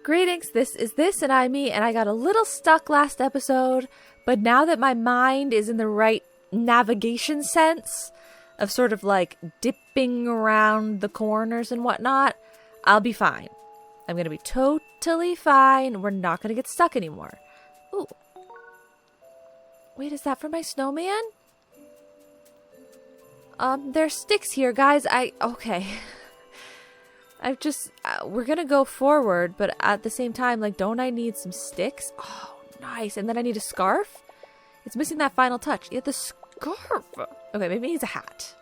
Greetings, this is This and I Me, and I got a little stuck last episode, but now that my mind is in the right navigation sense of sort of like dipping around the corners and whatnot, I'll be fine. I'm going to be totally fine. We're not going to get stuck anymore. Ooh. Wait, is that for my snowman? There's sticks here, guys. Okay. I've just, we're gonna go forward, but at the same time, like, don't I need some sticks? Oh, nice. And then I need a scarf? It's missing that final touch. Yeah, the scarf. Okay, maybe it needs a hat.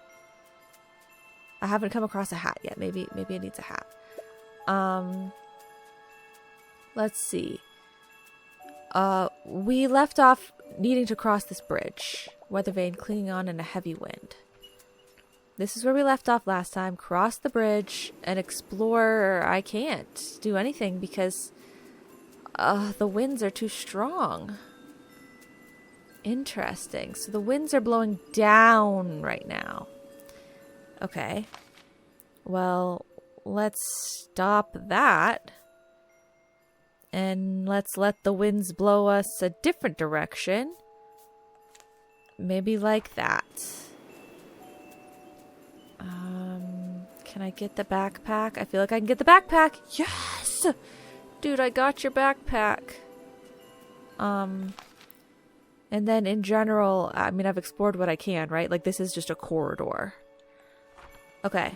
I haven't come across a hat yet. Maybe it needs a hat. Let's see. We left off needing to cross this bridge. Weather vane clinging on in a heavy wind. This is where we left off last time. Cross the bridge and explore. I can't do anything because the winds are too strong. Interesting. So the winds are blowing down right now. Okay. Well, let's stop that. And let's let the winds blow us a different direction. Maybe like that. Can I get the backpack? I feel like I can get the backpack. Yes! Dude, I got your backpack. And then in general, I mean, I've explored what I can, right? Like, this is just a corridor. Okay.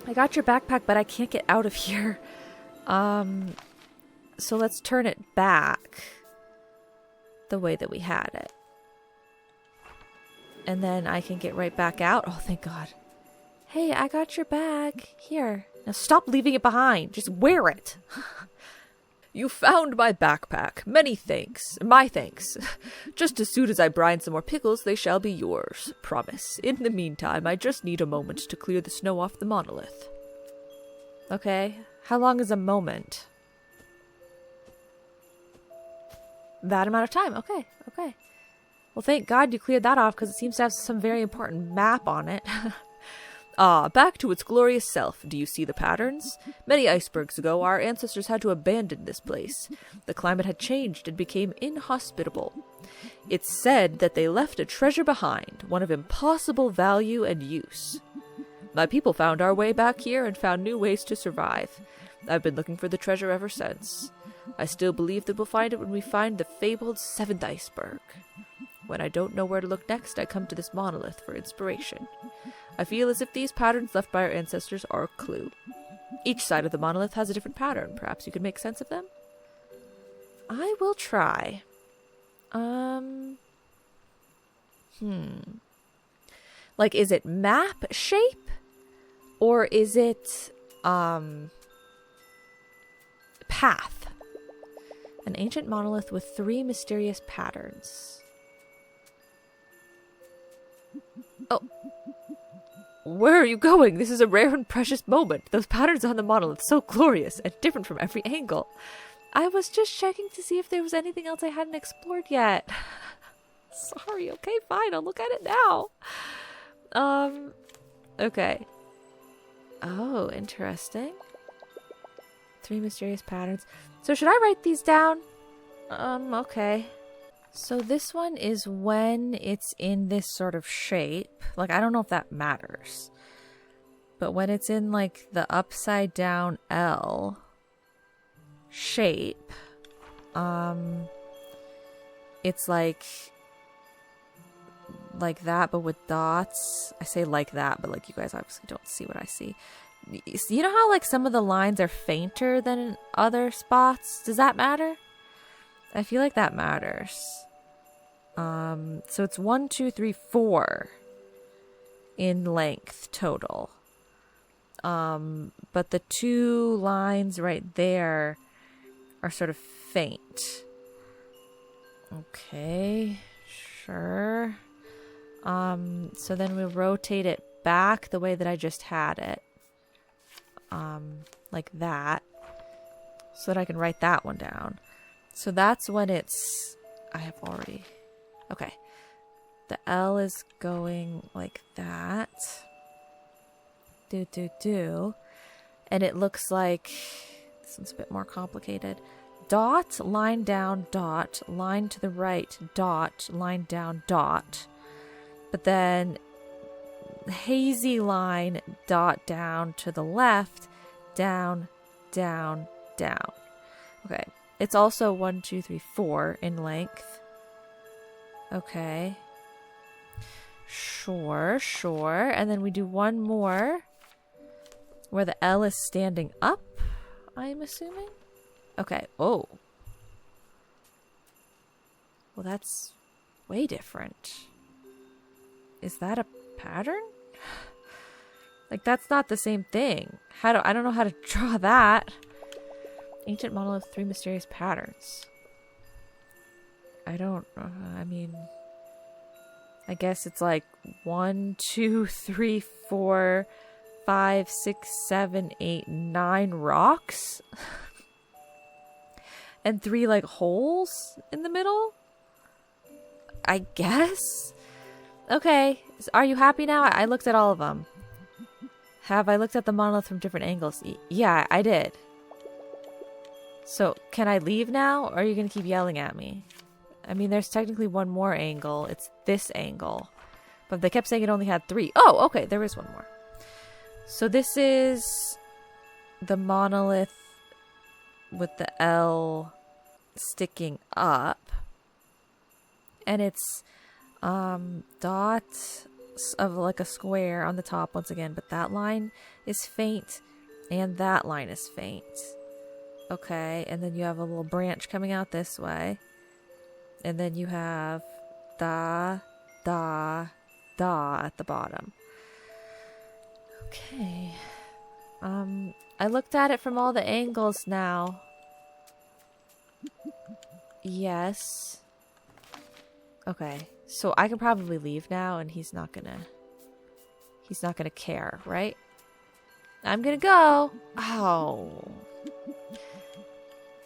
I got your backpack, but I can't get out of here. So let's turn it back the way that we had it. And then I can get right back out. Oh, thank God. Hey, I got your bag. Here. Now stop leaving it behind. Just wear it. You found my backpack. Many thanks. My thanks. Just as soon as I brine some more pickles, they shall be yours. Promise. In the meantime, I just need a moment to clear the snow off the monolith. Okay. How long is a moment? That amount of time. Okay. Okay. Well, thank God you cleared that off because it seems to have some very important map on it. Ah, back to its glorious self. Do you see the patterns? Many icebergs ago, our ancestors had to abandon this place. The climate had changed and became inhospitable. It's said that they left a treasure behind, one of impossible value and use. My people found our way back here and found new ways to survive. I've been looking for the treasure ever since. I still believe that we'll find it when we find the fabled seventh iceberg. When I don't know where to look next, I come to this monolith for inspiration. I feel as if these patterns left by our ancestors are a clue. Each side of the monolith has a different pattern. Perhaps you could make sense of them? I will try. Like, is it map shape? Or is it, path? An ancient monolith with 3 mysterious patterns. Oh. Where are you going? This is a rare and precious moment. Those patterns on the monolith, so glorious and different from every angle. I was just checking to see if there was anything else I hadn't explored yet. Sorry, okay, fine, I'll look at it now. Okay. Oh, interesting. 3 mysterious patterns. So should I write these down? Okay. So this one is when it's in this sort of shape. Like, I don't know if that matters. But when it's in, like, the upside down L shape, it's like that, but with dots. I say like that, but, like, you guys obviously don't see what I see. You know how, like, some of the lines are fainter than in other spots? Does that matter? I feel like that matters. So it's 1, 2, 3, 4 in length total. But the 2 lines right there are sort of faint. Okay, sure. So then we rotate it back the way that I just had it. Like that. So that I can write that one down. So that's when it's... I have already... Okay. The L is going like that. And it looks like This one's a bit more complicated. Dot, line down, dot, line to the right, dot, line down, dot. But then hazy line, dot down to the left, down, down, down. Okay. It's also 1, 2, 3, 4 in length. Okay. Sure. And then we do one more where the L is standing up, I'm assuming. Okay. Oh. Well, that's way different. Is that a pattern? Like, that's not the same thing. I don't know how to draw that. Ancient monolith, 3 mysterious patterns. I mean, I guess it's like 1, 2, 3, 4, 5, 6, 7, 8, 9 rocks. And 3 like holes in the middle? I guess? Okay. Are you happy now? I looked at all of them. Have I looked at the monolith from different angles? Yeah, I did. So, can I leave now? Or are you going to keep yelling at me? I mean, there's technically one more angle. It's this angle. But they kept saying it only had 3. Oh, okay. There is one more. So this is the monolith with the L sticking up. And it's dots of like a square on the top once again. But that line is faint. And that line is faint. Okay. And then you have a little branch coming out this way. And then you have da, da, da at the bottom. Okay. I looked at it from all the angles now. Yes. Okay. So I can probably leave now and he's not gonna care, right? I'm gonna go. Oh.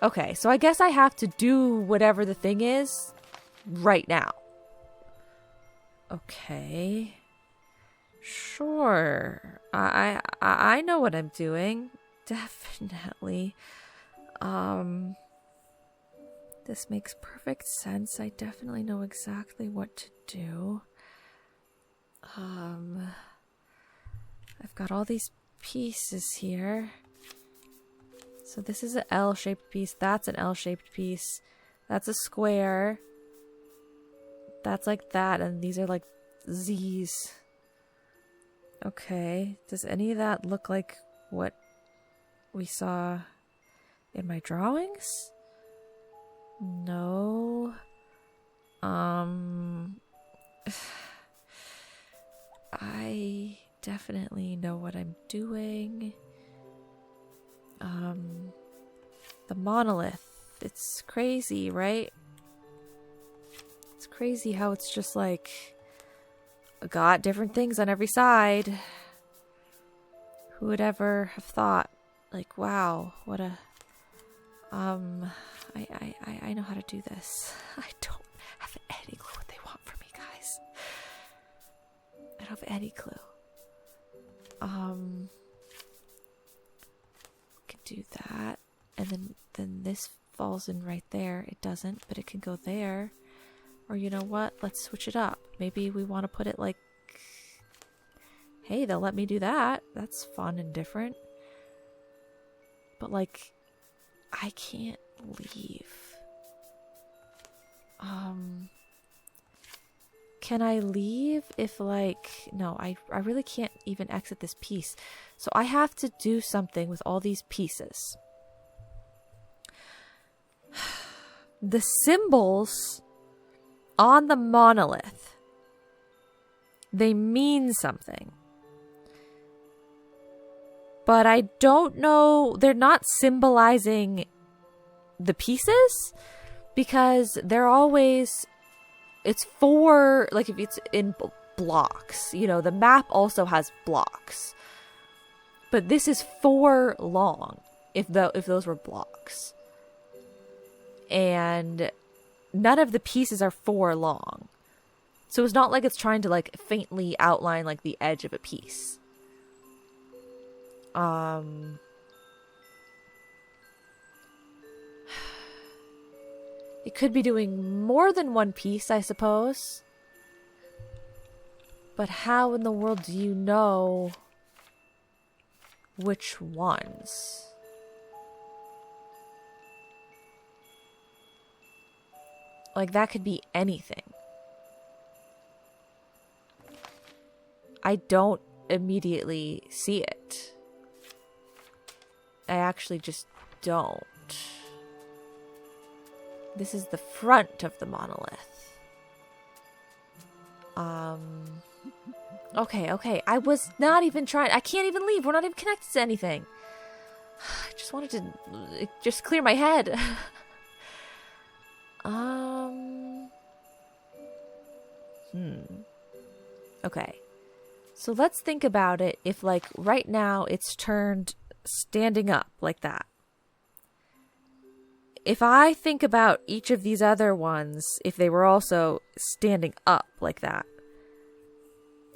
Okay, so I guess I have to do whatever the thing is right now. Okay. Sure. I know what I'm doing. Definitely. This makes perfect sense. I definitely know exactly what to do. I've got all these pieces here. So this is an L-shaped piece. That's an L-shaped piece. That's a square. That's like that. And these are like Z's. Okay. Does any of that look like what we saw in my drawings? No. I definitely know what I'm doing. The monolith. It's crazy, right? It's crazy how it's just like got different things on every side. Who would ever have thought? Like, wow, what a I know how to do this. I don't have any clue what they want from me, guys. I don't have any clue. Can do that, and then this falls in right there. It doesn't, but it can go there. Or you know what? Let's switch it up. Maybe we want to put it like, hey, they'll let me do that. That's fun and different. But like, I can't leave. Can I leave if like, no, I really can't even exit this piece. So I have to do something with all these pieces. The symbols on the monolith, they mean something. But I don't know, they're not symbolizing the pieces because they're always, it's for, like if it's in blocks, you know, the map also has blocks. But this is 4 long if those were blocks. And none of the pieces are 4 long. So it's not like it's trying to like faintly outline like the edge of a piece. It could be doing more than one piece, I suppose. But how in the world do you know which ones? Like, that could be anything. I don't immediately see it. I actually just don't. This is the front of the monolith. Okay. I was not even trying. I can't even leave. We're not even connected to anything. I just wanted to just clear my head. Okay. So let's think about it if, like, right now it's turned standing up like that. If I think about each of these other ones, if they were also standing up like that,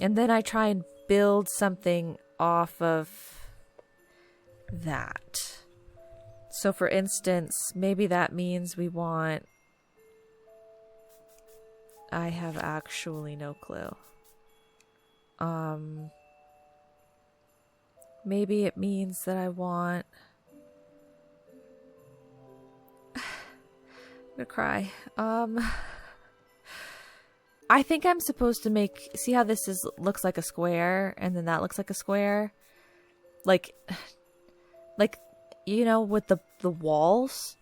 and then I try and build something off of that. So for instance, maybe that means we want... I have actually no clue. Maybe it means that I want... I'm gonna cry. I think I'm supposed to make... See how this looks like a square, and then that looks like a square? Like, you know, with the walls?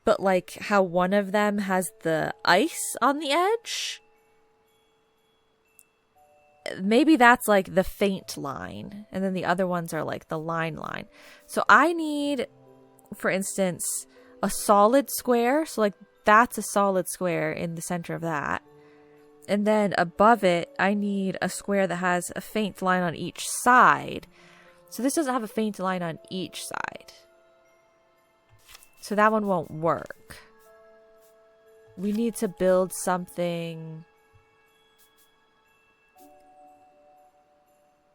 But like how one of them has the ice on the edge? Maybe that's like the faint line, and then the other ones are like the line. So I need, for instance, a solid square. So like that's a solid square in the center of that. And then above it, I need a square that has a faint line on each side. So this doesn't have a faint line on each side. So that one won't work. We need to build something...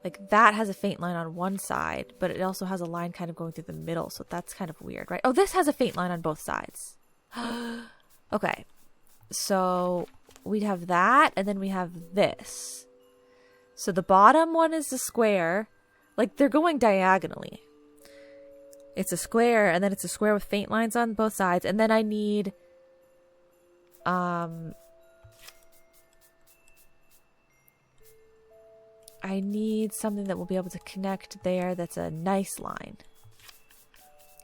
Like, that has a faint line on one side, but it also has a line kind of going through the middle, so that's kind of weird, right? Oh, this has a faint line on both sides. Okay. So, we'd have that, and then we have this. So, the bottom one is the square. Like, they're going diagonally. It's a square, and then it's a square with faint lines on both sides, and then I need... I need something that will be able to connect there that's a nice line.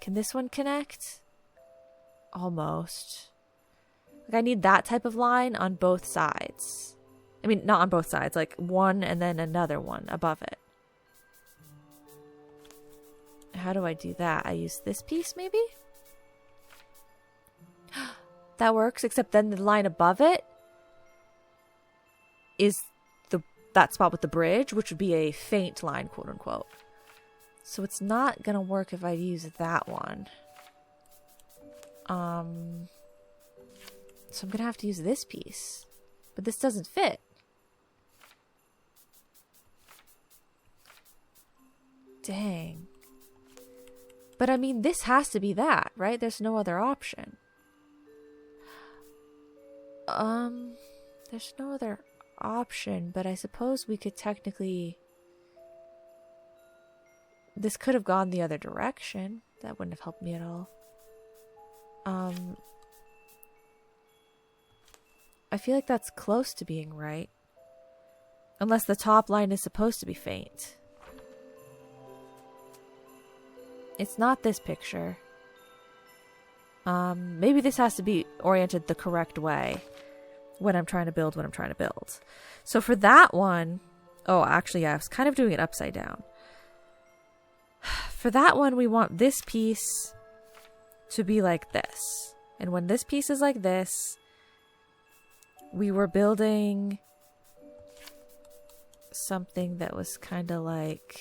Can this one connect? Almost. Like, I need that type of line on both sides. I mean, not on both sides. Like, one and then another one above it. How do I do that? I use this piece, maybe? That works, except then the line above it is that spot with the bridge, which would be a faint line, quote unquote. So it's not gonna work if I use that one. So I'm gonna have to use this piece. But this doesn't fit. Dang. But I mean, this has to be that, right? There's no other option. There's no other option, but I suppose we could technically... This could have gone the other direction. That wouldn't have helped me at all. I feel like that's close to being right. Unless the top line is supposed to be faint. It's not this picture. Maybe this has to be oriented the correct way when I'm trying to build what I'm trying to build. So for that one... Oh, actually, yeah, I was kind of doing it upside down. For that one, we want this piece to be like this. And when this piece is like this, we were building something that was kind of like...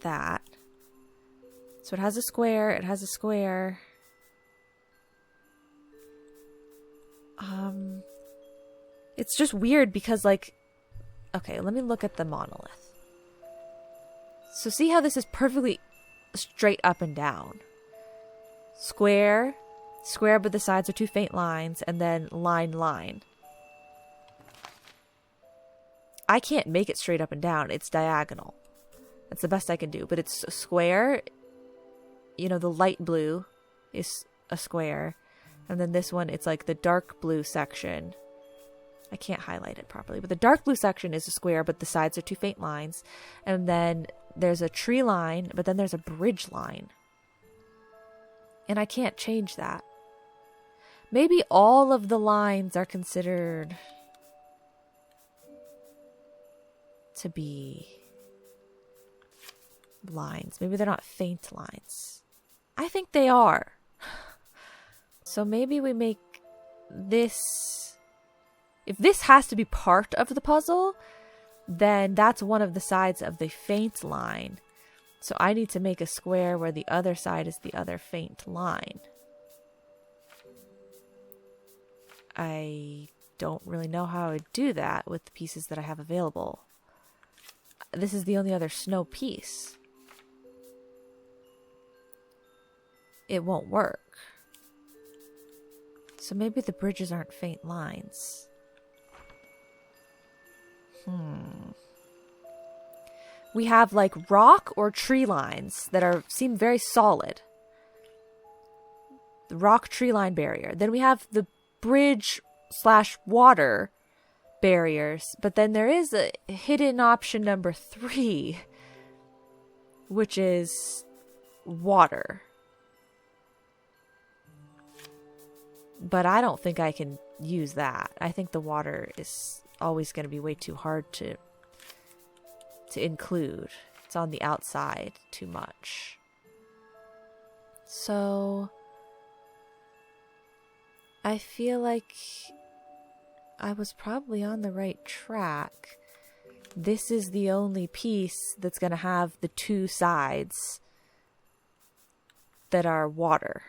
that. So it has a square, it has a square. It's just weird because, like... Okay, let me look at the monolith. So see how this is perfectly straight up and down. Square, square, but the sides are two faint lines, and then line, line. I can't make it straight up and down. It's diagonal. That's the best I can do. But it's a square. You know, the light blue is a square. And then this one, it's like the dark blue section. I can't highlight it properly. But the dark blue section is a square, but the sides are two faint lines. And then there's a tree line, but then there's a bridge line. And I can't change that. Maybe all of the lines are considered to be lines. Maybe they're not faint lines. I think they are. So maybe we make this... If this has to be part of the puzzle, then that's one of the sides of the faint line. So I need to make a square where the other side is the other faint line. I don't really know how I would do that with the pieces that I have available. This is the only other snow piece. It won't work. So maybe the bridges aren't faint lines. We have like rock or tree lines that seem very solid. The rock tree line barrier. Then we have the bridge / water barriers. But then there is a hidden option number 3, which is water. But I don't think I can use that. I think the water is always going to be way too hard to include. It's on the outside too much. So I feel like I was probably on the right track. This is the only piece that's going to have the two sides that are water.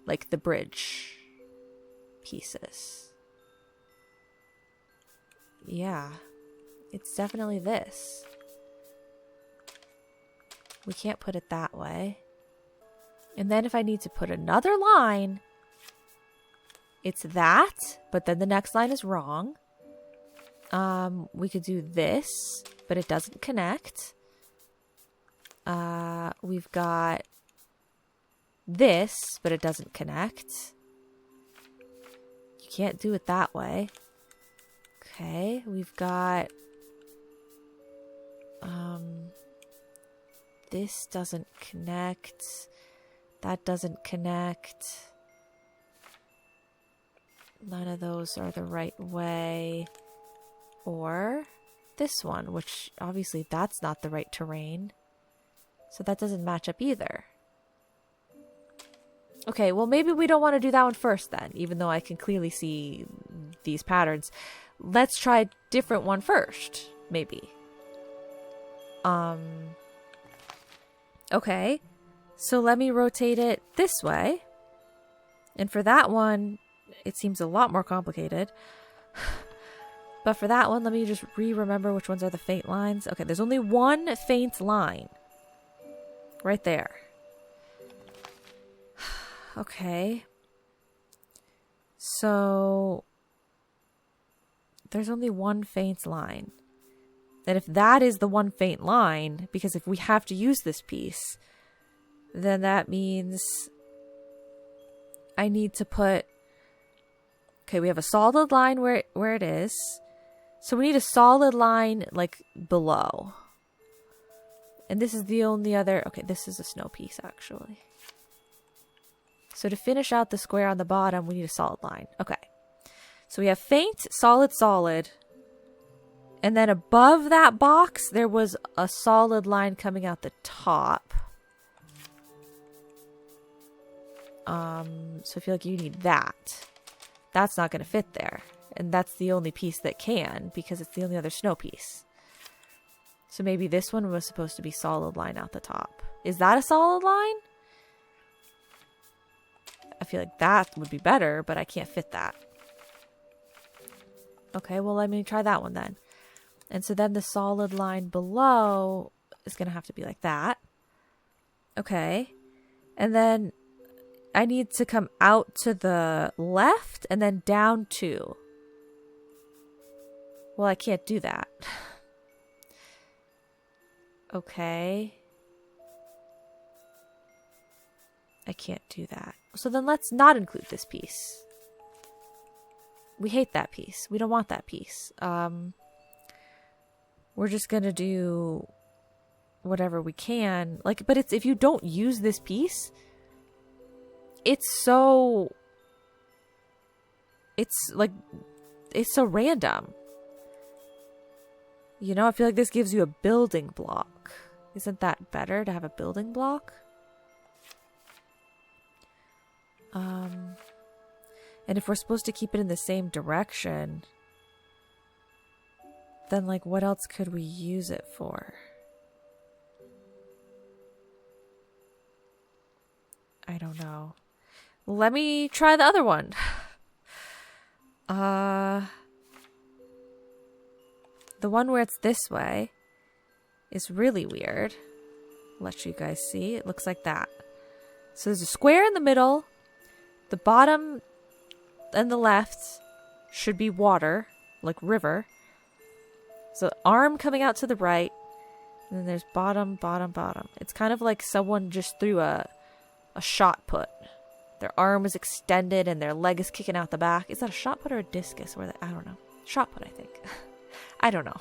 Like the bridge pieces. Yeah, it's definitely this. We can't put it that way. And then if I need to put another line, it's that, but then the next line is wrong. We could do this, but it doesn't connect. We've got this, but it doesn't connect. You can't do it that way. Okay, we've got this doesn't connect. That doesn't connect. None of those are the right way. Or this one, which obviously that's not the right terrain. So that doesn't match up either. Okay, well maybe we don't want to do that one first then, even though I can clearly see these patterns. Let's try a different one first, maybe. Okay, so let me rotate it this way. And for that one, it seems a lot more complicated. But for that one, let me just remember which ones are the faint lines. Okay, there's only one faint line. Right there. Okay. So there's only one faint line. And if that is the one faint line, because if we have to use this piece, then that means I need to put... Okay, we have a solid line where it is. So we need a solid line like below. And this is the only other... Okay, this is a snow piece actually. So to finish out the square on the bottom, we need a solid line. Okay. So we have faint, solid, solid. And then above that box, there was a solid line coming out the top. So I feel like you need that. That's not going to fit there. And that's the only piece that can, because it's the only other snow piece. So maybe this one was supposed to be solid line out the top. Is that a solid line? I feel like that would be better, but I can't fit that. Okay, well, let me try that one then. And so then the solid line below is going to have to be like that. Okay. And then I need to come out to the left and then down 2. Well, I can't do that. Okay. I can't do that. So then let's not include this piece. We hate that piece. We don't want that piece. We're just gonna do whatever we can. Like, but it's, if you don't use this piece, it's so random. You know, I feel like this gives you a building block. Isn't that better to have a building block? And if we're supposed to keep it in the same direction, then like what else could we use it for? I don't know. Let me try the other one. The one where it's this way is really weird. I'll let you guys see. It looks like that. So there's a square in the middle. The bottom and the left should be water, like river. So arm coming out to the right. And then there's bottom, bottom, bottom. It's kind of like someone just threw a shot put. Their arm is extended and their leg is kicking out the back. Is that a shot put or a discus? I don't know. Shot put, I think. I don't know.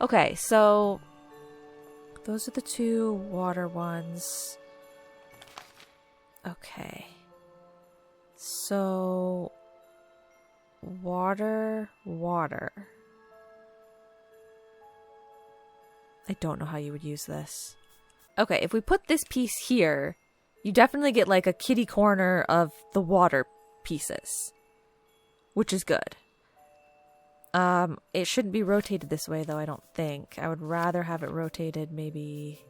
Okay, so those are the 2 water ones. Okay. So water. I don't know how you would use this. Okay, if we put this piece here, you definitely get like a kitty corner of the water pieces, which is good. It shouldn't be rotated this way though, I don't think. I would rather have it rotated maybe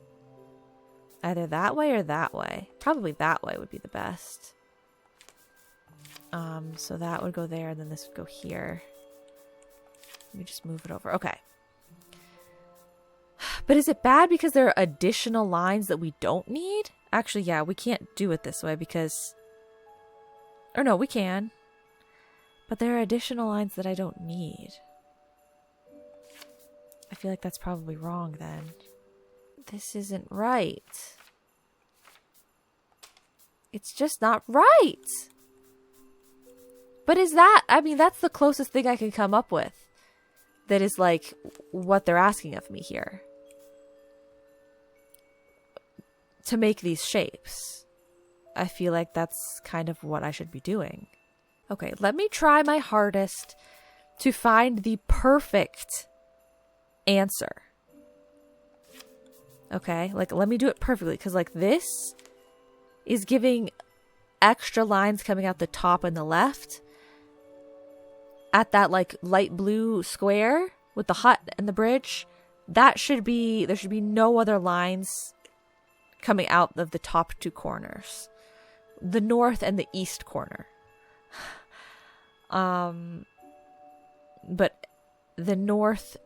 either that way or that way. Probably that way would be the best. So that would go there and then this would go here. Let me just move it over. Okay. But is it bad because there are additional lines that we don't need? Actually, yeah, we can't do it this way because... Or no, we can. But there are additional lines that I don't need. I feel like that's probably wrong then. This isn't right. It's just not right. But is that... I mean, that's the closest thing I can come up with. That is like what they're asking of me here. To make these shapes. I feel like that's kind of what I should be doing. Okay, let me try my hardest to find the perfect answer. Okay, like let me do it perfectly because like this is giving extra lines coming out the top and the left at that like light blue square with the hut and the bridge. That should be, there should be no other lines coming out of the top 2 corners. The north and the east corner. But the north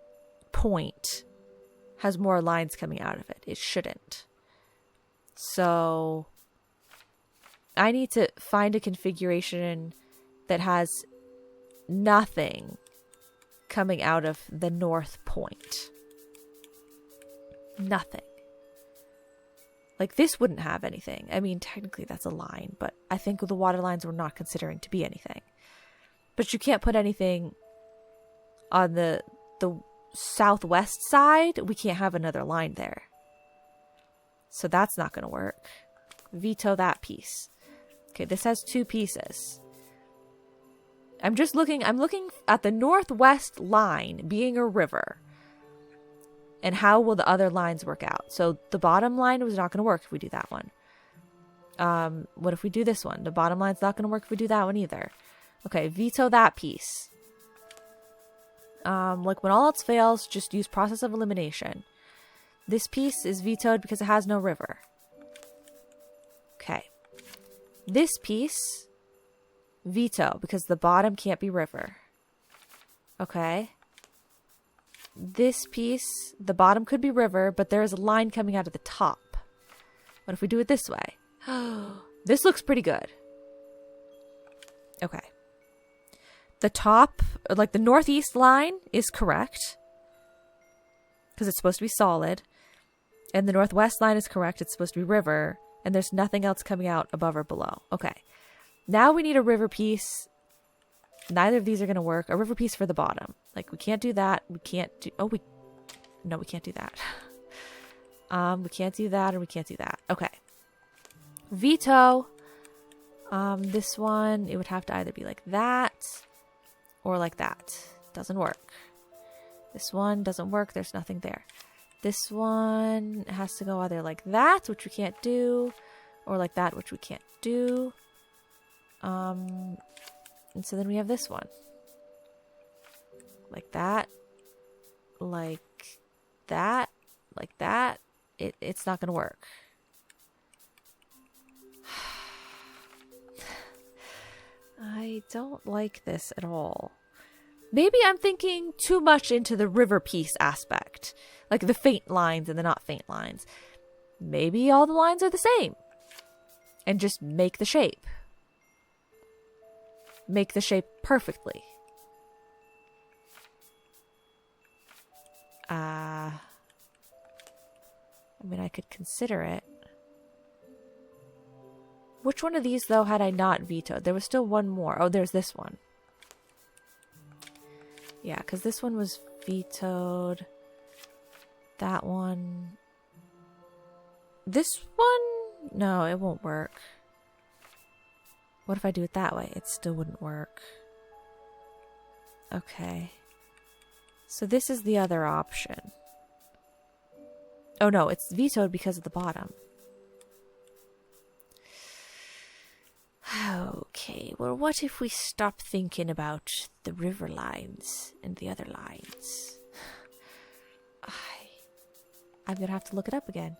point has more lines coming out of it. It shouldn't. So I need to find a configuration that has nothing coming out of the north point. Nothing. Like this wouldn't have anything. I mean, technically that's a line, but I think the water lines we're not considering to be anything. But you can't put anything on the southwest side. We can't have another line there. So that's not going to work. Veto that piece. Okay, this has 2 pieces. I'm looking at the northwest line being a river. And how will the other lines work out? So the bottom line was not going to work if we do that one. What if we do this one? The bottom line's not going to work if we do that one either. Okay, veto that piece. Like when all else fails, just use process of elimination. This piece is vetoed because it has no river. Okay. This piece, veto because the bottom can't be river. Okay. this piece, the bottom could be river, but there is a line coming out of the top. What if we do it this way? This looks pretty good. Okay. The top, like the northeast line is correct. Because it's supposed to be solid. And the northwest line is correct. It's supposed to be river. And there's nothing else coming out above or below. Okay. Now we need a river piece. Neither of these are going to work. A river piece for the bottom. Like, we can't do that. We can't do... Oh, No, we can't do that. We can't do that, and we can't do that. Okay. Veto. This one, it would have to either be like that or like that. Doesn't work. This one doesn't work. There's nothing there. This one has to go either like that, which we can't do, or like that, which we can't do. And so then we have this one. Like that. Like that. Like that. It's not going to work. I don't like this at all. Maybe I'm thinking too much into the river piece aspect. Like the faint lines and the not faint lines. Maybe all the lines are the same. And just make the shape. Make the shape perfectly. I mean, I could consider it. Which one of these, though, had I not vetoed? There was still one more. Oh, there's this one. Yeah, because this one was vetoed. That one. This one? No, it won't work. What if I do it that way? It still wouldn't work. Okay. So this is the other option. Oh no, it's vetoed because of the bottom. Okay, well, what if we stop thinking about the river lines and the other lines? I'm gonna have to look it up again.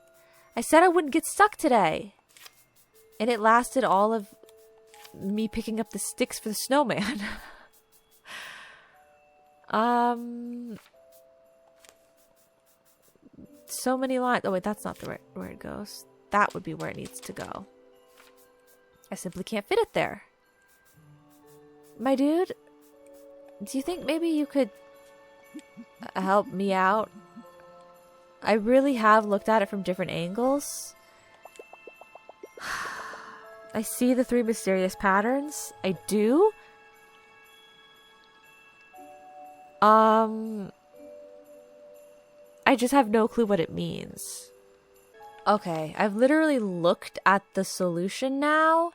I said I wouldn't get stuck today. And it lasted all of me picking up the sticks for the snowman. So many lines. Oh wait, that's not the where it goes. That would be where it needs to go. I simply can't fit it there. My dude, do you think maybe you could help me out? I really have looked at it from different angles. I see the 3 mysterious patterns. I do. I just have no clue what it means. Okay, I've literally looked at the solution now.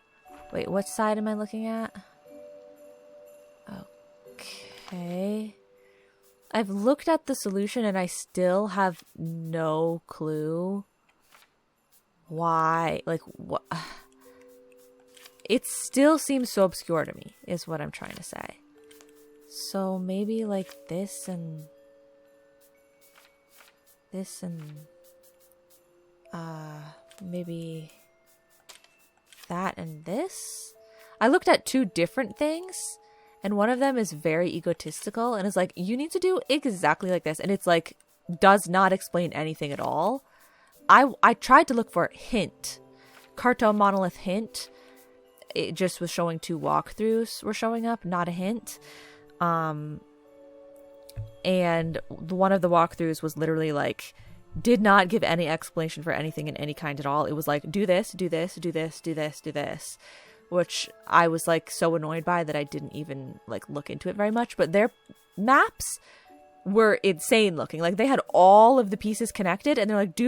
Wait, what side am I looking at? Okay. I've looked at the solution and I still have no clue why. Like, what? It still seems so obscure to me, is what I'm trying to say. So maybe like this and this and maybe that and this. I looked at 2 different things and one of them is very egotistical and is like, you need to do exactly like this, and it's like does not explain anything at all. I tried to look for hint. Carto monolith hint. It just was showing 2 walkthroughs were showing up, not a hint. And one of the walkthroughs was literally like, did not give any explanation for anything in any kind at all. It was like, do this, do this, do this, do this, do this, which I was like so annoyed by that I didn't even like look into it very much. But their maps were insane looking. Like they had all of the pieces connected and they're like,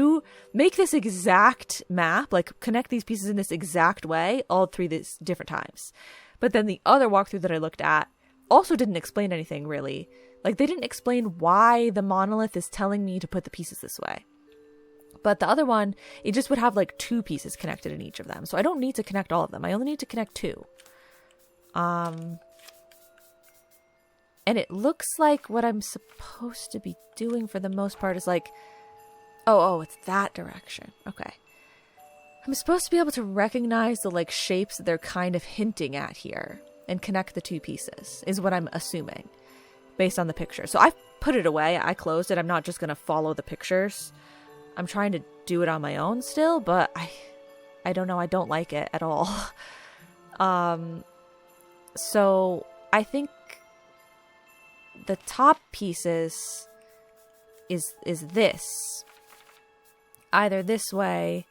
make this exact map, like connect these pieces in this exact way all 3 these different times. But then the other walkthrough that I looked at also didn't explain anything really. Like they didn't explain why the monolith is telling me to put the pieces this way. But the other one, it just would have like 2 pieces connected in each of them. So I don't need to connect all of them. I only need to connect 2. And it looks like what I'm supposed to be doing for the most part is like, oh, it's that direction. Okay. I'm supposed to be able to recognize the like shapes that they're kind of hinting at here and connect the 2 pieces is what I'm assuming. based on the picture. So I put it away. I closed it. I'm not just going to follow the pictures. I'm trying to do it on my own still, but I don't know. I don't like it at all. So I think the top pieces is this. Either this way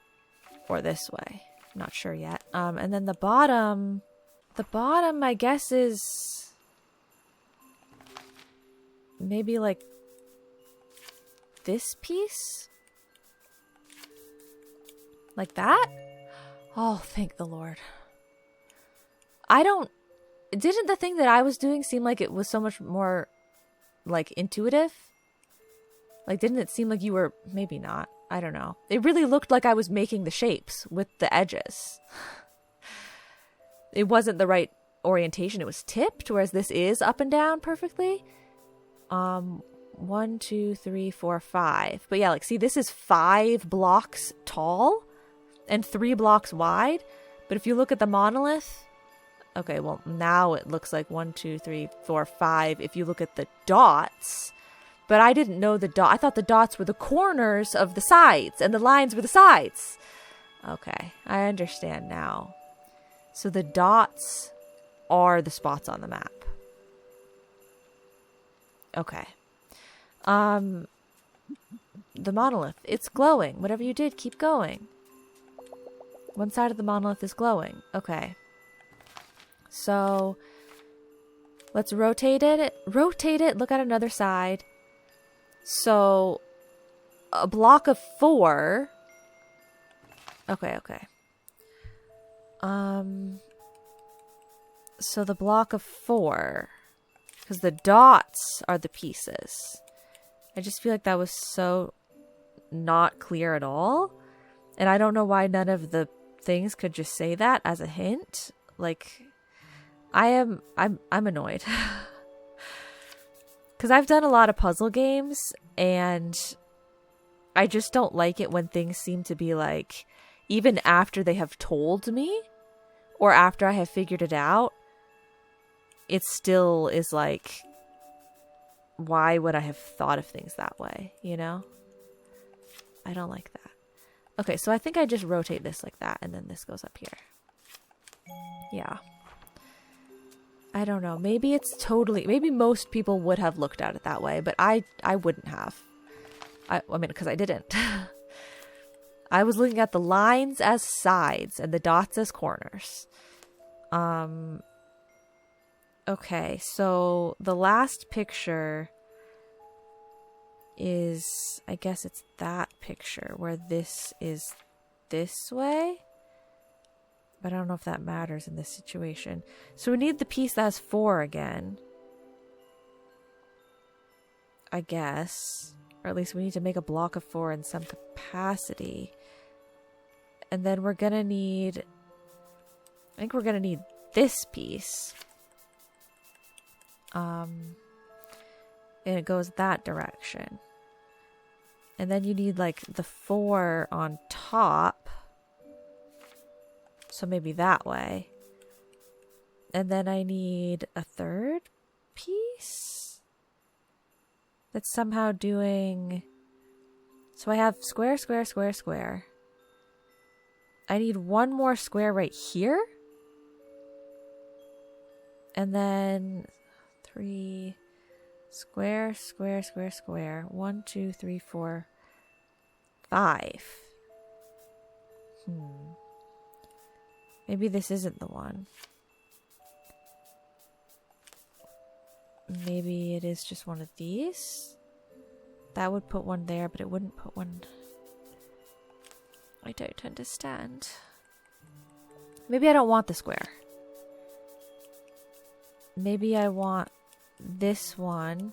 or this way. I'm not sure yet. And then the bottom I guess is maybe like this piece? Like that? Oh, thank the Lord. Didn't the thing that I was doing seem like it was so much more like intuitive? Like, didn't it seem like you were, maybe not. I don't know. It really looked like I was making the shapes with the edges. It wasn't the right orientation. It was tipped, whereas this is up and down perfectly. 1, 2, 3, 4, 5. But yeah, like, see, this is 5 blocks tall and 3 blocks wide. But if you look at the monolith, okay, well, now it looks like 1, 2, 3, 4, 5. If you look at the dots, but I didn't know the dot. I thought the dots were the corners of the sides and the lines were the sides. Okay, I understand now. So the dots are the spots on the map. Okay. The monolith, it's glowing. Whatever you did, keep going. One side of the monolith is glowing. Okay. So let's rotate it. Rotate it. Look at another side. So a block of 4. Okay. So the block of 4, because the dots are the pieces. I just feel like that was so not clear at all. And I don't know why none of the things could just say that as a hint. Like, I'm annoyed. Because I've done a lot of puzzle games, and I just don't like it when things seem to be like, even after they have told me, or after I have figured it out, it still is like, why would I have thought of things that way, you know? I don't like that. Okay, so I think I just rotate this like that, and then this goes up here. Yeah. I don't know. Maybe it's totally... Maybe most people would have looked at it that way, but I wouldn't have. I mean, because I didn't. I was looking at the lines as sides and the dots as corners. Okay, so the last picture is... I guess it's that picture where this is this way. But I don't know if that matters in this situation. So we need the piece that has 4 again. I guess. Or at least we need to make a block of 4 in some capacity. And then we're gonna need... I think we're gonna need this piece. And it goes that direction. And then you need like the 4 on top. So maybe that way. And then I need a 3rd piece that's somehow doing... So I have square, square, square, square. I need 1 more square right here. And then 3 square, square, square, square. 1, 2, 3, 4, 5. Maybe this isn't the one. Maybe it is just one of these. That would put one there, but it wouldn't put one... I don't understand. Maybe I don't want the square. Maybe I want this one.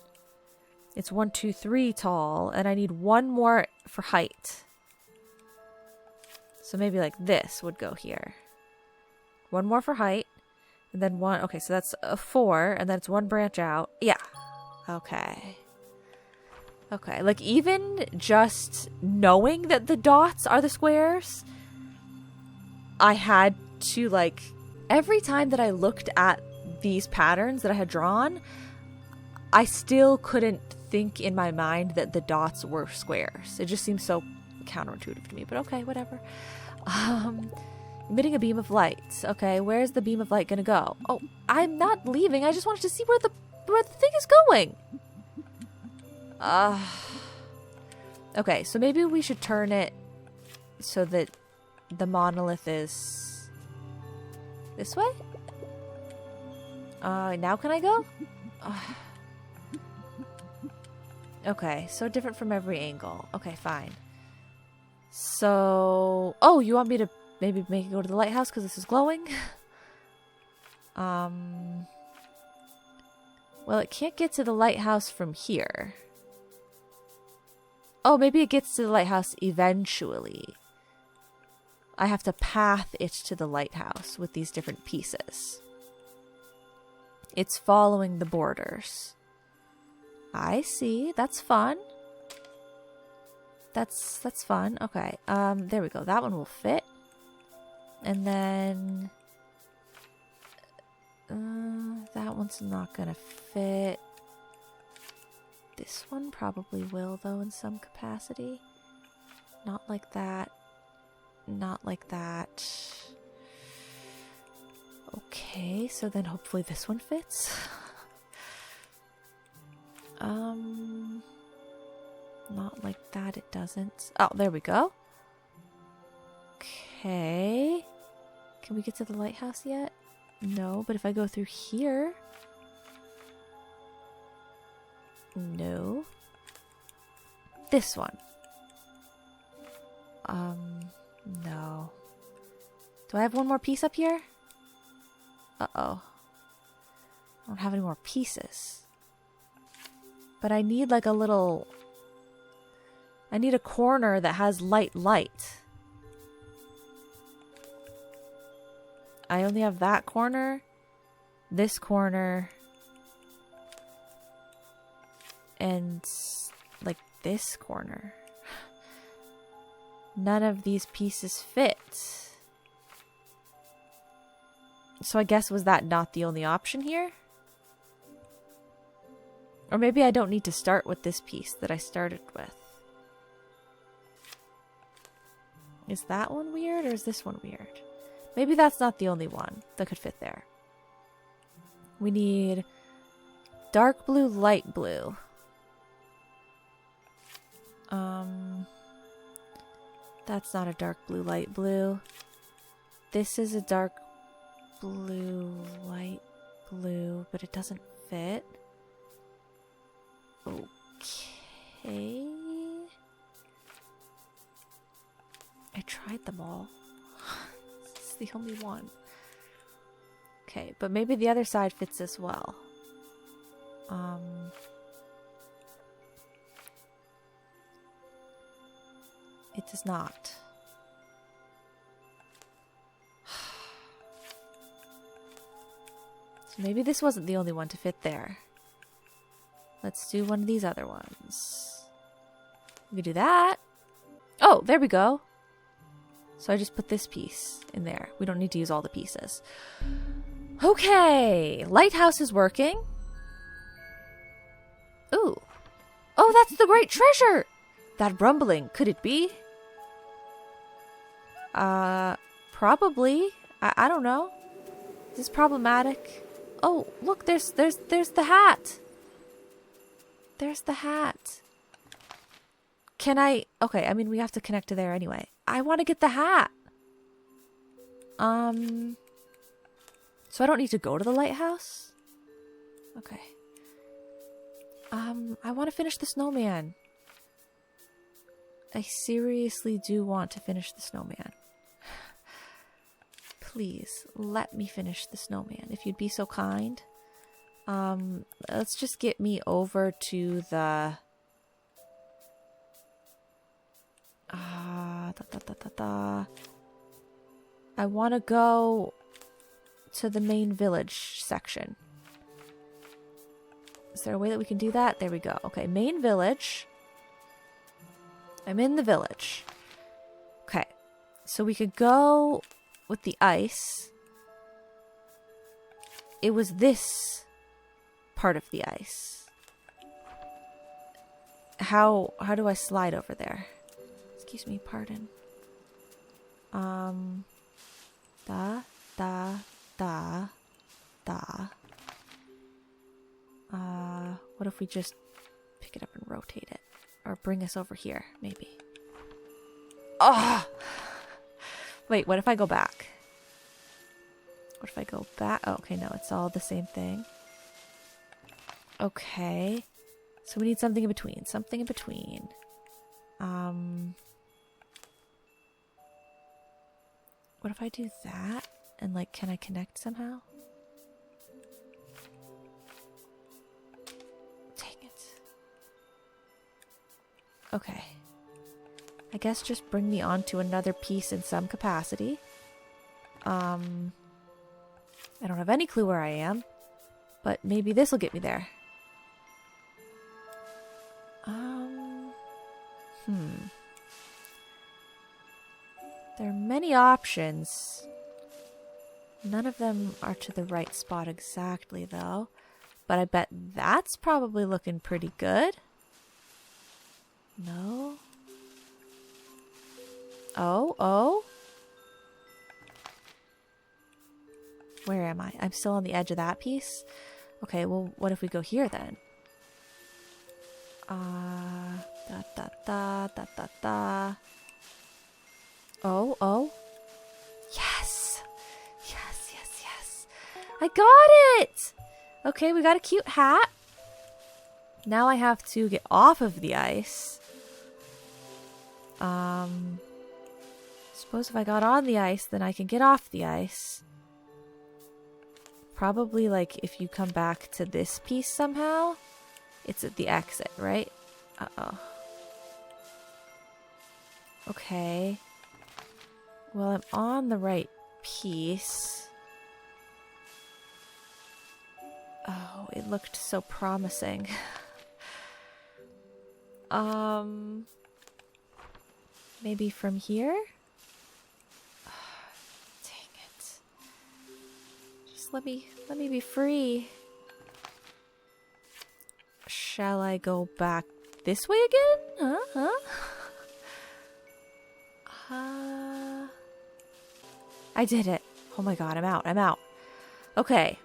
It's 1, 2, 3 tall, and I need 1 more for height. So maybe like this would go here. 1 more for height, and then 1. Okay, so that's a 4, and then it's 1 branch out. Yeah. Okay. Okay, like even just knowing that the dots are the squares, I had to every time that I looked at these patterns that I had drawn, I still couldn't think in my mind that the dots were squares. It just seems so counterintuitive to me, but okay, whatever. Emitting a beam of light. Okay, where's the beam of light gonna go? Oh, I'm not leaving. I just wanted to see where the thing is going. Okay, so maybe we should turn it so that the monolith is this way? Now can I go? Okay, so different from every angle. Okay, fine. So, oh, you want me to maybe make it go to the lighthouse because this is glowing? Well, it can't get to the lighthouse from here. Oh, maybe it gets to the lighthouse eventually. I have to path it to the lighthouse with these different pieces. It's following the borders. I see. That's fun. That's fun. Okay. There we go. That one will fit. And then that one's not gonna fit. This one probably will, though, in some capacity. Not like that. Not like that. Okay, so then hopefully this one fits. Not like that, it doesn't. Oh, there we go. Okay. Can we get to the lighthouse yet? No, but if I go through here... No. This one. No. Do I have one more piece up here? Uh-oh. I don't have any more pieces. But I need like a little... I need a corner that has light. I only have that corner, this corner, and like this corner. None of these pieces fit. So I guess was that not the only option here? Or maybe I don't need to start with this piece that I started with. Is that one weird or is this one weird? Maybe that's not the only one that could fit there. We need dark blue, light blue. That's not a dark blue, light blue. This is a dark blue, light blue, but it doesn't fit. Okay. I tried them all. This is the only one. Okay, but maybe the other side fits as well. It does not. So maybe this wasn't the only one to fit there. Let's do one of these other ones. We could do that. Oh, there we go. So I just put this piece in there. We don't need to use all the pieces. Okay. Lighthouse is working. Ooh. Oh, that's the great treasure! That rumbling, could it be? Probably. I don't know. Is this problematic? Oh, look, there's the hat. There's the hat. Can I... Okay, I mean, we have to connect to there anyway. I want to get the hat. So I don't need to go to the lighthouse? Okay. I want to finish the snowman. I seriously do want to finish the snowman. Please, let me finish the snowman, if you'd be so kind. Let's just get me over to the... I want to go to the main village section. Is there a way that we can do that? There we go. Okay, main village. I'm in the village. Okay, so we could go with the ice. It was this part of the ice. how do I slide over there? Excuse me, pardon. Da, da, da, da. What if we just pick it up and rotate it? Or bring us over here, maybe. Oh! Wait, what if I go back? What if I go back? Oh, okay, no, it's all the same thing. Okay. So we need something in between. Something in between. What if I do that? And like, can I connect somehow? Dang it. Okay. I guess just bring me onto another piece in some capacity. I don't have any clue where I am, but maybe this will get me there. There are many options. None of them are to the right spot exactly, though. But I bet that's probably looking pretty good. No? Oh. Where am I? I'm still on the edge of that piece? Okay, well, what if we go here then? Da. Oh. Yes! Yes. I got it! Okay, we got a cute hat. Now I have to get off of the ice. Suppose if I got on the ice, then I can get off the ice. Probably like if you come back to this piece somehow, it's at the exit, right? Uh-oh. Okay. Well, I'm on the right piece. Oh, it looked so promising. Maybe from here? Dang it. Just let me be free. Shall I go back this way again? I did it. Oh my god, I'm out. Okay.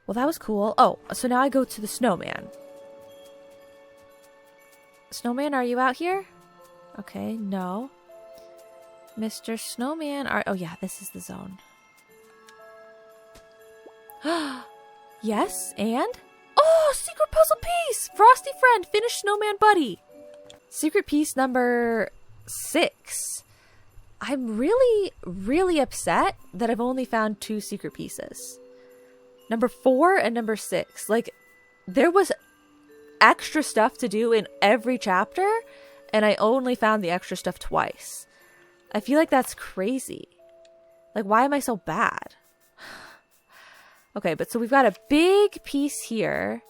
Well, that was cool. Oh, so now I go to the snowman. Snowman, are you out here? Okay, no. Mr. Snowman, oh yeah, this is the zone. Yes, and? Oh, secret puzzle piece! Frosty friend, finish snowman buddy. Secret piece number 6. I'm really upset that I've only found 2 secret pieces. Number 4 and number 6. Like, there was extra stuff to do in every chapter, and I only found the extra stuff twice. I feel like that's crazy. Like, why am I so bad? Okay, but so we've got a big piece here.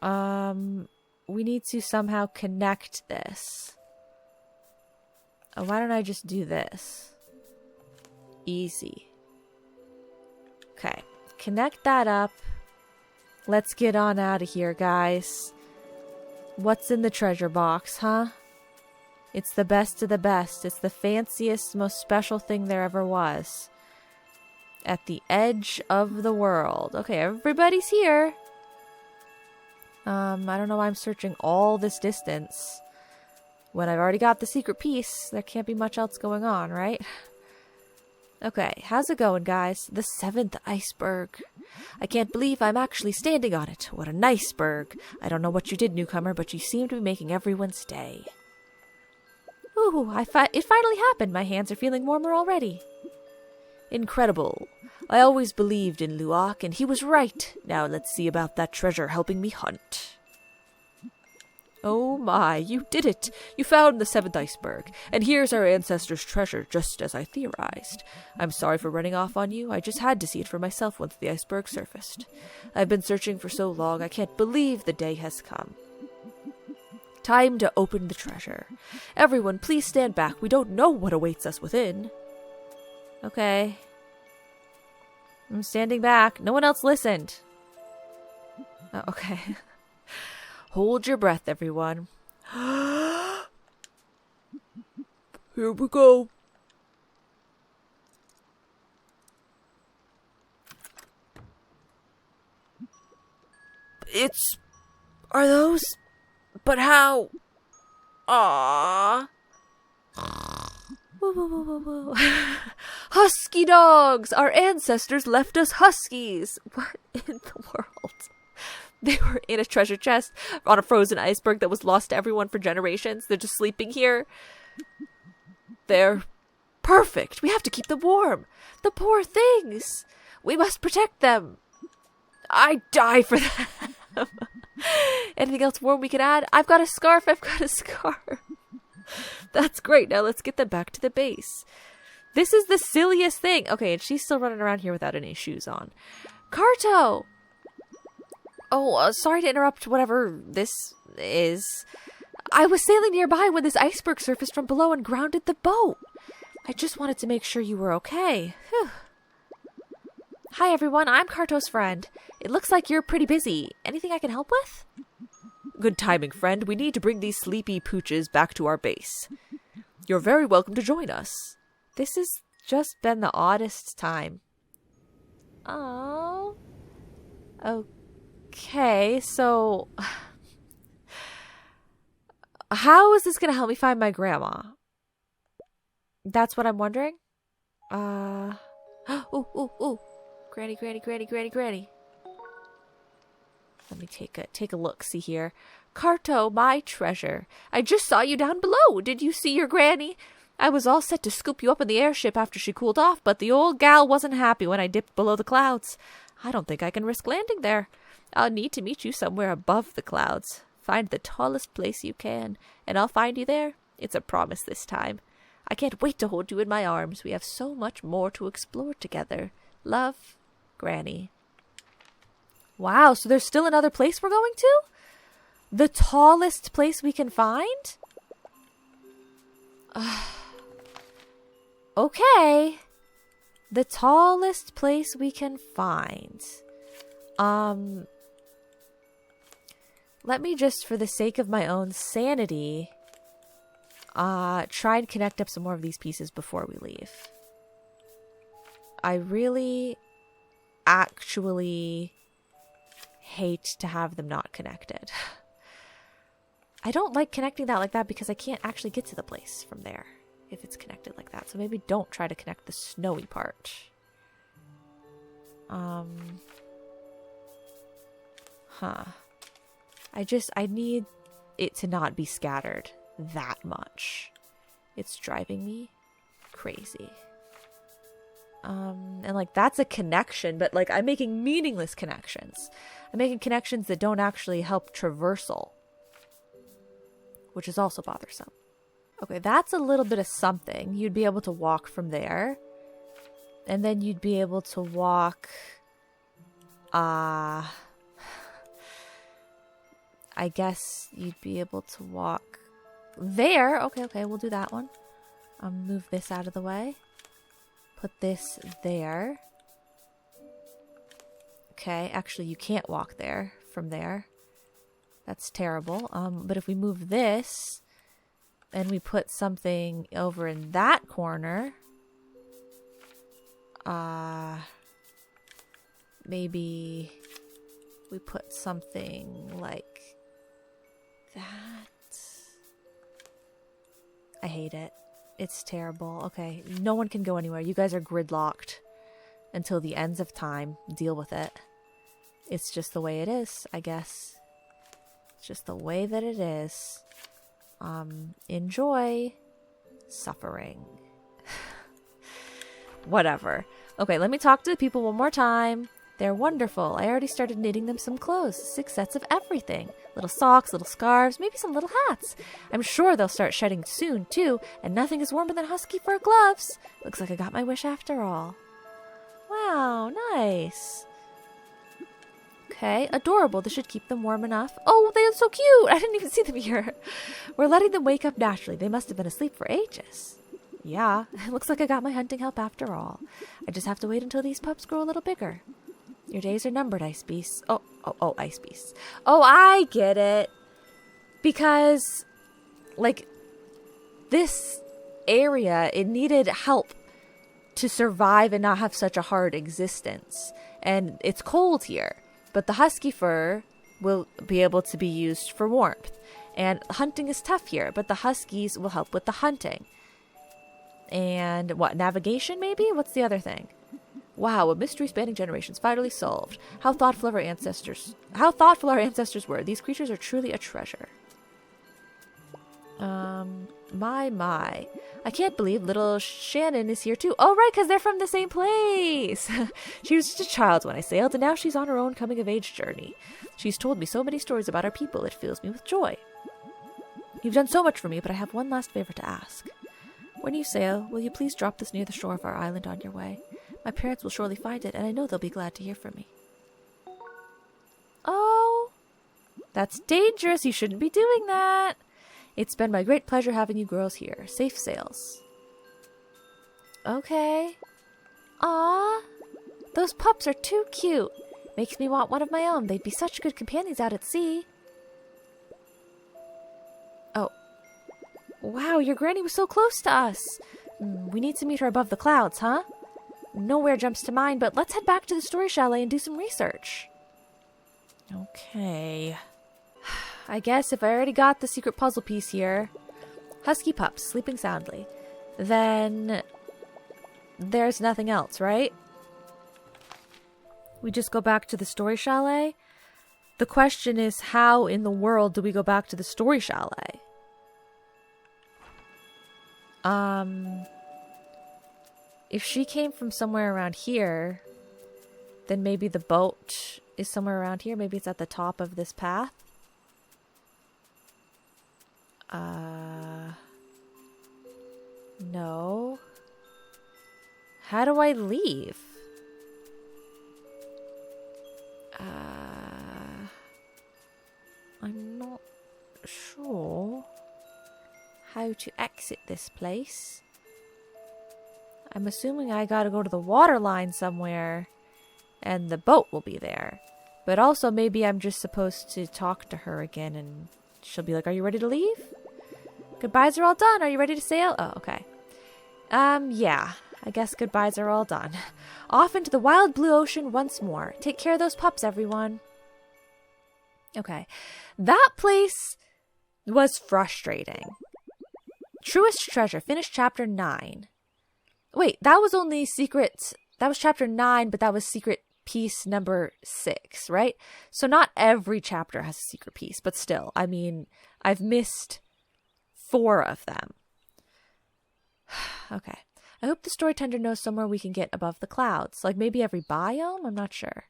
We need to somehow connect this. Oh, why don't I just do this? Easy. Okay, connect that up. Let's get on out of here, guys. What's in the treasure box, huh? It's the best of the best. It's the fanciest, most special thing there ever was. At the edge of the world. Okay, everybody's here. I don't know why I'm searching all this distance. When I've already got the secret piece, there can't be much else going on, right? Okay, how's it going, guys? The 7th iceberg. I can't believe I'm actually standing on it. What a nice berg. I don't know what you did, newcomer, but you seem to be making everyone stay. Ooh, it finally happened. My hands are feeling warmer already. Incredible. I always believed in Luak, and he was right. Now let's see about that treasure helping me hunt. Oh my, you did it! You found the 7th iceberg, and here's our ancestors' treasure, just as I theorized. I'm sorry for running off on you. I just had to see it for myself once the iceberg surfaced. I've been searching for so long, I can't believe the day has come. Time to open the treasure. Everyone, please stand back. We don't know what awaits us within. Okay. I'm standing back. No one else listened. Oh, okay. Hold your breath, everyone. Here we go. Are those? But how? Aww. Whoa, whoa, whoa, whoa, whoa. Husky dogs! Our ancestors left us huskies. What in the world? They were in a treasure chest on a frozen iceberg that was lost to everyone for generations. They're just sleeping here. They're perfect. We have to keep them warm. The poor things. We must protect them. I die for them. Anything else warm we can add? I've got a scarf. That's great. Now let's get them back to the base. This is the silliest thing. Okay, and she's still running around here without any shoes on. Carto! Oh, sorry to interrupt whatever this is. I was sailing nearby when this iceberg surfaced from below and grounded the boat. I just wanted to make sure you were okay. Whew. Hi, everyone. I'm Carto's friend. It looks like you're pretty busy. Anything I can help with? Good timing, friend. We need to bring these sleepy pooches back to our base. You're very welcome to join us. This has just been the oddest time. Oh. Okay, so... how is this going to help me find my grandma? That's what I'm wondering. Ooh. Granny. Let me take a look. See here. Carto, my treasure. I just saw you down below. Did you see your granny? I was all set to scoop you up in the airship after she cooled off, but the old gal wasn't happy when I dipped below the clouds. I don't think I can risk landing there. I'll need to meet you somewhere above the clouds. Find the tallest place you can, and I'll find you there. It's a promise this time. I can't wait to hold you in my arms. We have so much more to explore together. Love, Granny. Wow, so there's still another place we're going to? The tallest place we can find? Okay. The tallest place we can find. Let me just, for the sake of my own sanity, try and connect up some more of these pieces before we leave. I really actually hate to have them not connected. I don't like connecting that like that because I can't actually get to the place from there if it's connected like that. So maybe don't try to connect the snowy part. I need it to not be scattered that much. It's driving me crazy. And like that's a connection, but like I'm making meaningless connections. I'm making connections that don't actually help traversal, which is also bothersome. Okay, that's a little bit of something. You'd be able to walk from there. And then you'd be able to walk... I guess you'd be able to walk there. Okay, we'll do that one. Move this out of the way. Put this there. Okay, actually you can't walk there from there. That's terrible. But if we move this and we put something over in that corner, maybe we put something like that. I hate it. It's terrible. Okay, no one can go anywhere. You guys are gridlocked until the ends of time. Deal with it. It's just the way it is, I guess. It's just the way that it is. Enjoy suffering. Whatever. Okay, let me talk to the people one more time. They're wonderful. I already started knitting them some clothes. 6 sets of everything. Little socks, little scarves, maybe some little hats. I'm sure they'll start shedding soon, too. And nothing is warmer than husky fur gloves. Looks like I got my wish after all. Wow, nice. Okay, adorable. This should keep them warm enough. Oh, they are so cute. I didn't even see them here. We're letting them wake up naturally. They must have been asleep for ages. Yeah, it looks like I got my hunting help after all. I just have to wait until these pups grow a little bigger. Your days are numbered, Ice Beast. Oh, Ice Beast. Oh, I get it. Because, like, this area, it needed help to survive and not have such a hard existence. And it's cold here, but the husky fur will be able to be used for warmth. And hunting is tough here, but the huskies will help with the hunting. And what, navigation maybe? What's the other thing? Wow, a mystery spanning generations finally solved. How thoughtful our ancestors were. These creatures are truly a treasure. My. I can't believe little Shannon is here too. Oh, right, because they're from the same place. She was just a child when I sailed, and now she's on her own coming-of-age journey. She's told me so many stories about our people, it fills me with joy. You've done so much for me, but I have one last favor to ask. When you sail, will you please drop this near the shore of our island on your way? My parents will surely find it, and I know they'll be glad to hear from me. Oh, that's dangerous. You shouldn't be doing that. It's been my great pleasure having you girls here. Safe sails. Okay. Aw, those pups are too cute. Makes me want one of my own. They'd be such good companions out at sea. Oh. Wow, your granny was so close to us. We need to meet her above the clouds, huh? Nowhere jumps to mind, but let's head back to the story chalet and do some research. Okay. I guess if I already got the secret puzzle piece here, husky pups sleeping soundly, then there's nothing else, right? We just go back to the story chalet? The question is, how in the world do we go back to the story chalet? If she came from somewhere around here, then maybe the boat is somewhere around here. Maybe it's at the top of this path. No. How do I leave? I'm not sure how to exit this place. I'm assuming I gotta go to the water line somewhere, and the boat will be there. But also maybe I'm just supposed to talk to her again, and she'll be like, are you ready to leave? Goodbyes are all done. Are you ready to sail? Oh, okay. Yeah. I guess goodbyes are all done. Off into the wild blue ocean once more. Take care of those pups, everyone. Okay. That place was frustrating. Truest Treasure. Finished chapter 9. Wait, that was only secret. That was chapter 9, but that was secret piece number 6, right? So not every chapter has a secret piece, but still, I mean, I've missed 4 of them. Okay. I hope the story tender knows somewhere we can get above the clouds. Like maybe every biome? I'm not sure.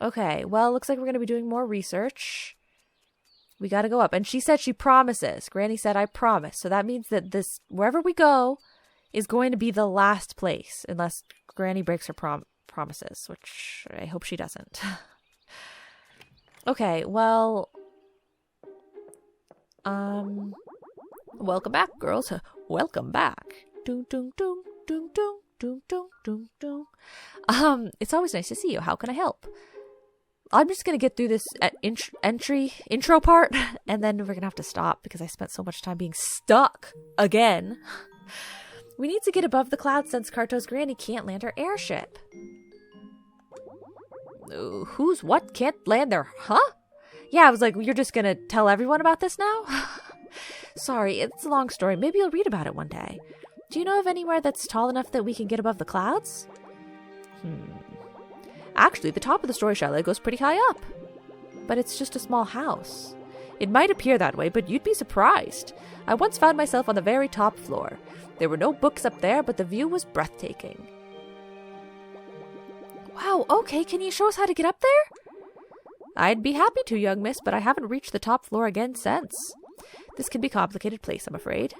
Okay, well, looks like we're going to be doing more research. We got to go up. And she said she promises. Granny said, I promise. So that means that this, wherever we go, is going to be the last place. Unless Granny breaks her promises, which I hope she doesn't. Okay, well... welcome back, girls. Welcome back. Doom, doom, doom, doom, doom, doom, doom, doom, doom. It's always nice to see you. How can I help? I'm just gonna get through this intro part, and then we're gonna have to stop because I spent so much time being stuck again. We need to get above the clouds since Carto's granny can't land her airship. Who's what can't land their, huh? Yeah, I was like, you're just gonna tell everyone about this now? Sorry, it's a long story. Maybe you'll read about it one day. Do you know of anywhere that's tall enough that we can get above the clouds? Actually, the top of the story chalet goes pretty high up. But it's just a small house. It might appear that way, but you'd be surprised. I once found myself on the very top floor. There were no books up there, but the view was breathtaking. Wow, okay, can you show us how to get up there? I'd be happy to, young miss, but I haven't reached the top floor again since. This can be a complicated place, I'm afraid.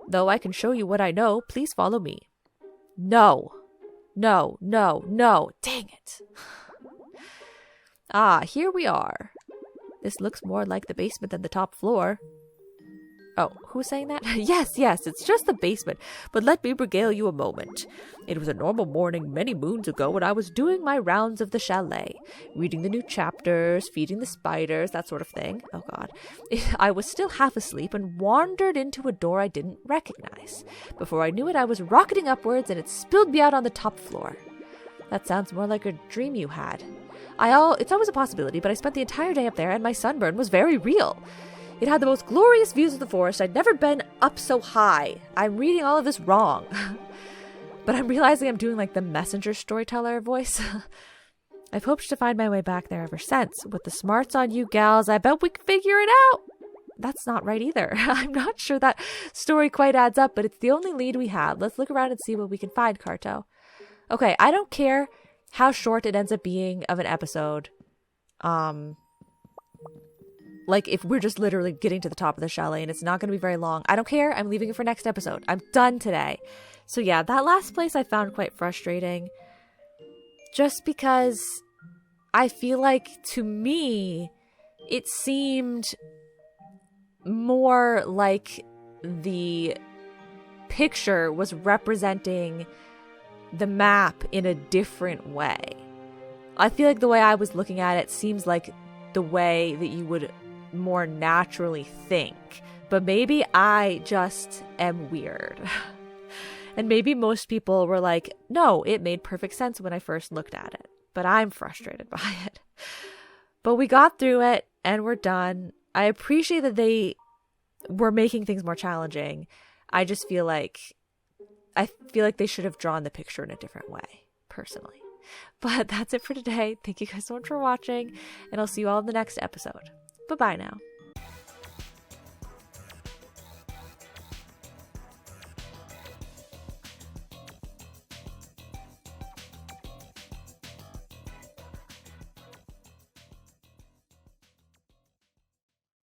Though I can show you what I know, please follow me. No. No, no, no. Dang it. Ah, here we are. This looks more like the basement than the top floor. Oh, who's saying that? Yes, it's just the basement. But let me regale you a moment. It was a normal morning many moons ago when I was doing my rounds of the chalet, reading the new chapters, feeding the spiders, that sort of thing. Oh, God. I was still half asleep and wandered into a door I didn't recognize. Before I knew it, I was rocketing upwards and it spilled me out on the top floor. That sounds more like a dream you had. It's always a possibility, but I spent the entire day up there and my sunburn was very real. It had the most glorious views of the forest. I'd never been up so high. I'm reading all of this wrong. But I'm realizing I'm doing like the messenger storyteller voice. I've hoped to find my way back there ever since. With the smarts on you gals, I bet we can figure it out. That's not right either. I'm not sure that story quite adds up, but it's the only lead we have. Let's look around and see what we can find, Carto. Okay, I don't care how short it ends up being of an episode. Like, if we're just literally getting to the top of the chalet and it's not going to be very long, I don't care. I'm leaving it for next episode. I'm done today. So yeah, that last place I found quite frustrating. Just because I feel like, to me, it seemed more like the picture was representing the map in a different way. I feel like the way I was looking at it seems like the way that you would more naturally think, but maybe I just am weird. And maybe most people were like, no, it made perfect sense when I first looked at it, but I'm frustrated by it. But we got through it and we're done. I appreciate that they were making things more challenging. I just feel like they should have drawn the picture in a different way, personally. But that's it for today. Thank you guys so much for watching, and I'll see you all in the next episode. Bye-bye now.